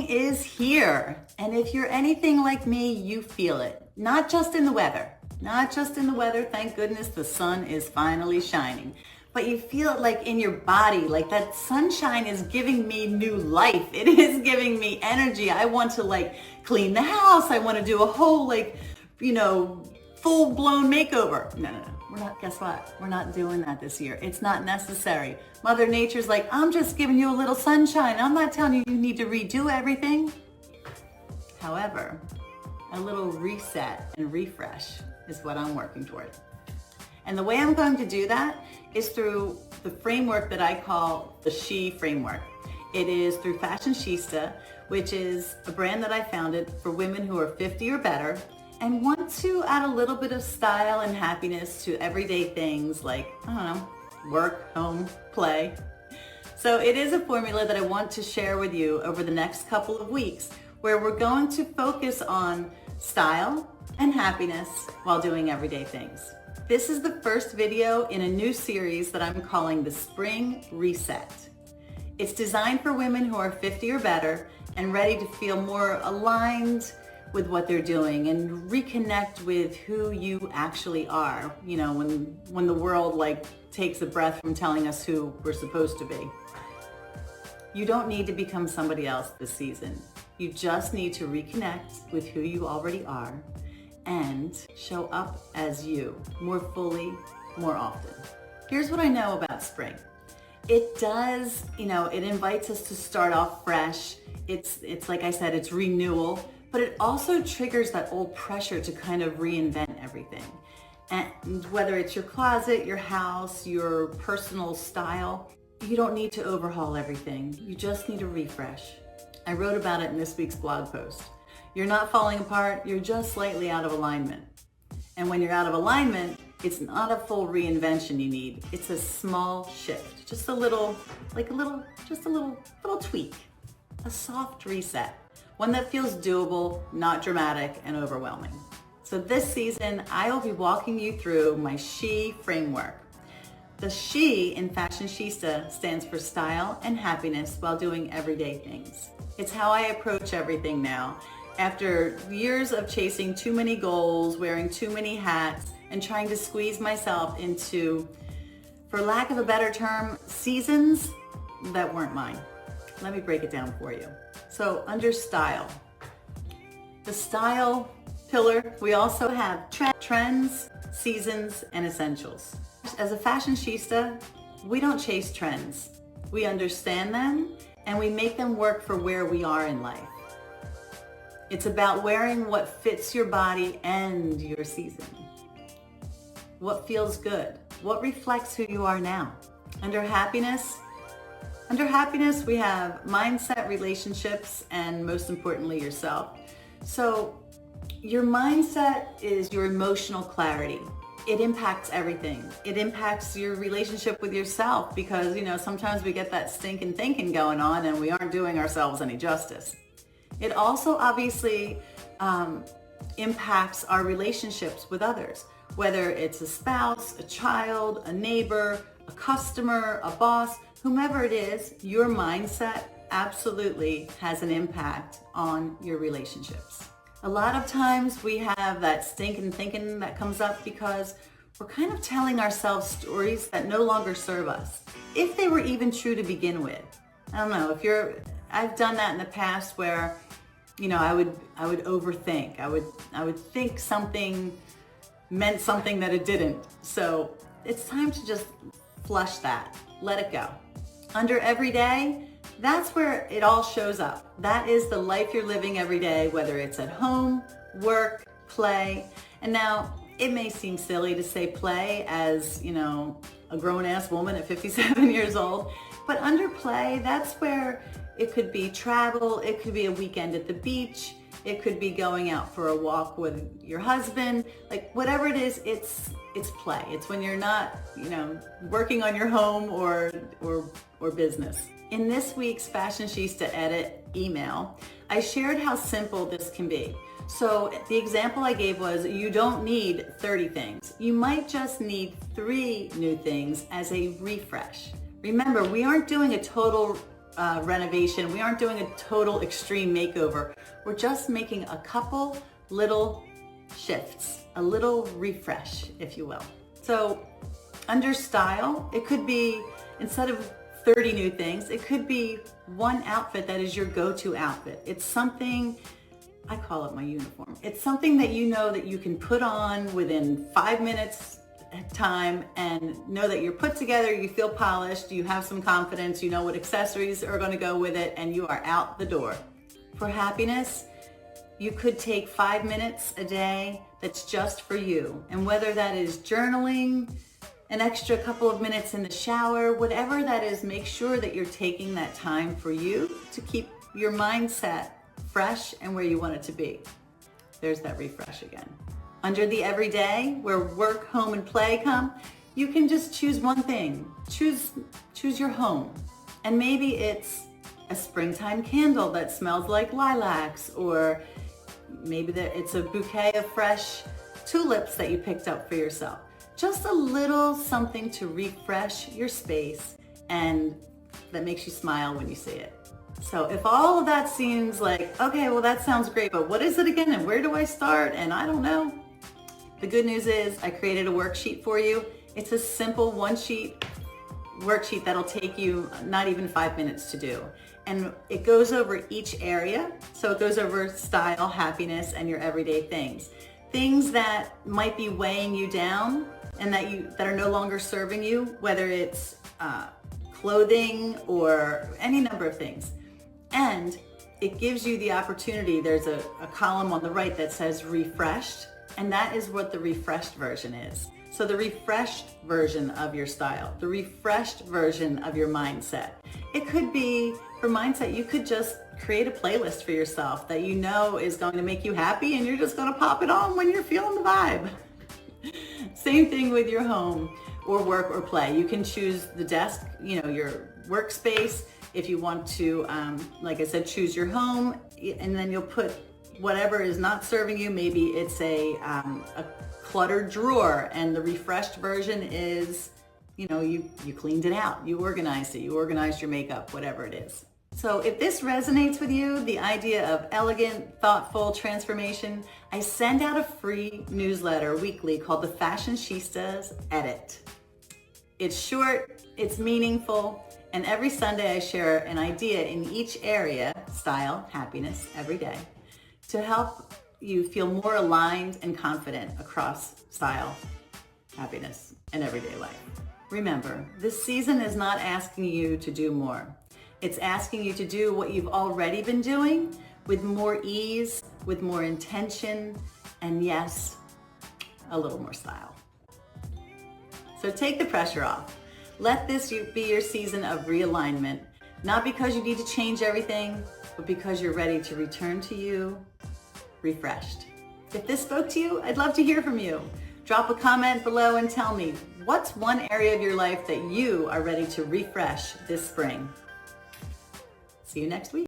is here. And if you're anything like me, you feel it. Not just in the weather. Not just in the weather. Thank goodness the sun is finally shining. But you feel it like in your body, like that sunshine is giving me new life. It is giving me energy. I want to like clean the house. I want to do a whole full-blown makeover. No. We're not, guess what? We're not doing that this year. It's not necessary. Mother Nature's like, I'm just giving you a little sunshine. I'm not telling you you need to redo everything. However, a little reset and refresh is what I'm working toward. And the way I'm going to do that is through the framework that I call the She framework. It is through FashionSHEsta, which is a brand that I founded for women who are 50 or better and want to add a little bit of style and happiness to everyday things like, work, home, play. So it is a formula that I want to share with you over the next couple of weeks, where we're going to focus on style and happiness while doing everyday things. This is the first video in a new series that I'm calling the Spring Reset. It's designed for women who are 50 or better and ready to feel more aligned with what they're doing and reconnect with who you actually are, when the world takes a breath from telling us who we're supposed to be. You don't need to become somebody else this season. You just need to reconnect with who you already are and show up as you more fully, more often. Here's what I know about spring. It does, it invites us to start off fresh. It's like I said, it's renewal, but it also triggers that old pressure to kind of reinvent everything. And whether it's your closet, your house, your personal style, you don't need to overhaul everything. You just need a refresh. I wrote about it in this week's blog post. You're not falling apart, you're just slightly out of alignment. And when you're out of alignment, it's not a full reinvention you need. It's a small shift, just a little tweak, a soft reset, one that feels doable, not dramatic and overwhelming. So this season, I will be walking you through my She framework. The She in FashionSHEsta stands for style and happiness while doing everyday things. It's how I approach everything now. After years of chasing too many goals, wearing too many hats, and trying to squeeze myself into, for lack of a better term, seasons that weren't mine. Let me break it down for you. So under style, the style pillar, we also have trends, seasons, and essentials. As a FashionSHEsta, we don't chase trends. We understand them and we make them work for where we are in life. It's about wearing what fits your body and your season. What feels good? What reflects who you are now? Under happiness, we have mindset, relationships, and most importantly, yourself. So your mindset is your emotional clarity. It impacts everything. It impacts your relationship with yourself because, sometimes we get that stinking thinking going on and we aren't doing ourselves any justice. It also obviously impacts our relationships with others, whether it's a spouse, a child, a neighbor, a customer, a boss, whomever it is, your mindset absolutely has an impact on your relationships. A lot of times we have that stinking thinking that comes up because we're kind of telling ourselves stories that no longer serve us, if they were even true to begin with. I don't know, I've done that in the past where, I would overthink. I would think something meant something that it didn't. So it's time to just flush that, let it go. Under everyday, that's where it all shows up. That is the life you're living every day, whether it's at home, work, play. And now it may seem silly to say play as, a grown-ass woman at 57 years old, but under play, that's where it could be travel, it could be a weekend at the beach, it could be going out for a walk with your husband, whatever it is, it's play. It's when you're not, working on your home or business. In this week's FashionSHEsta Edit email, I shared how simple this can be. So the example I gave was you don't need 30 things. You might just need 3 new things as a refresh. Remember, we aren't doing a total renovation. We aren't doing a total extreme makeover. We're just making a couple little shifts, a little refresh, if you will. So under style, it could be, instead of 30 new things, it could be one outfit that is your go-to outfit. It's something, I call it my uniform. It's something that you know that you can put on within 5 minutes time and know that you're put together, you feel polished, you have some confidence, you know what accessories are going to go with it, and you are out the door. For happiness, you could take 5 minutes a day that's just for you. And whether that is journaling, an extra couple of minutes in the shower, whatever that is, make sure that you're taking that time for you to keep your mindset fresh and where you want it to be. There's that refresh again. Under the everyday, where work, home, and play come, you can just choose one thing. Choose your home. And maybe it's a springtime candle that smells like lilacs, or maybe it's a bouquet of fresh tulips that you picked up for yourself. Just a little something to refresh your space and that makes you smile when you see it. So if all of that seems like, okay, well that sounds great, but what is it again and where do I start? And I don't know. The good news is I created a worksheet for you. It's a simple one-sheet worksheet that'll take you not even 5 minutes to do. And it goes over each area. So it goes over style, happiness, and your everyday things. Things that might be weighing you down and that are no longer serving you, whether it's clothing or any number of things. And it gives you the opportunity, there's a column on the right that says refreshed, and that is what the refreshed version is. So the refreshed version of your style, the refreshed version of your mindset. It could be, for mindset, you could just create a playlist for yourself that you know is going to make you happy and you're just going to pop it on when you're feeling the vibe. Same thing with your home or work or play. You can choose the desk, your workspace. If you want to, like I said, choose your home, and then you'll put whatever is not serving you. Maybe it's a cluttered drawer, and the refreshed version is, you cleaned it out, you organized it, you organized your makeup, whatever it is. So if this resonates with you, the idea of elegant, thoughtful transformation, I send out a free newsletter weekly called the FashionSHEsta's Edit. It's short, it's meaningful, and every Sunday I share an idea in each area, style, happiness, every day, to help you feel more aligned and confident across style, happiness, and everyday life. Remember, this season is not asking you to do more. It's asking you to do what you've already been doing with more ease, with more intention, and yes, a little more style. So take the pressure off. Let this be your season of realignment, not because you need to change everything, but because you're ready to return to you refreshed. If this spoke to you, I'd love to hear from you. Drop a comment below and tell me, what's one area of your life that you are ready to refresh this spring? See you next week.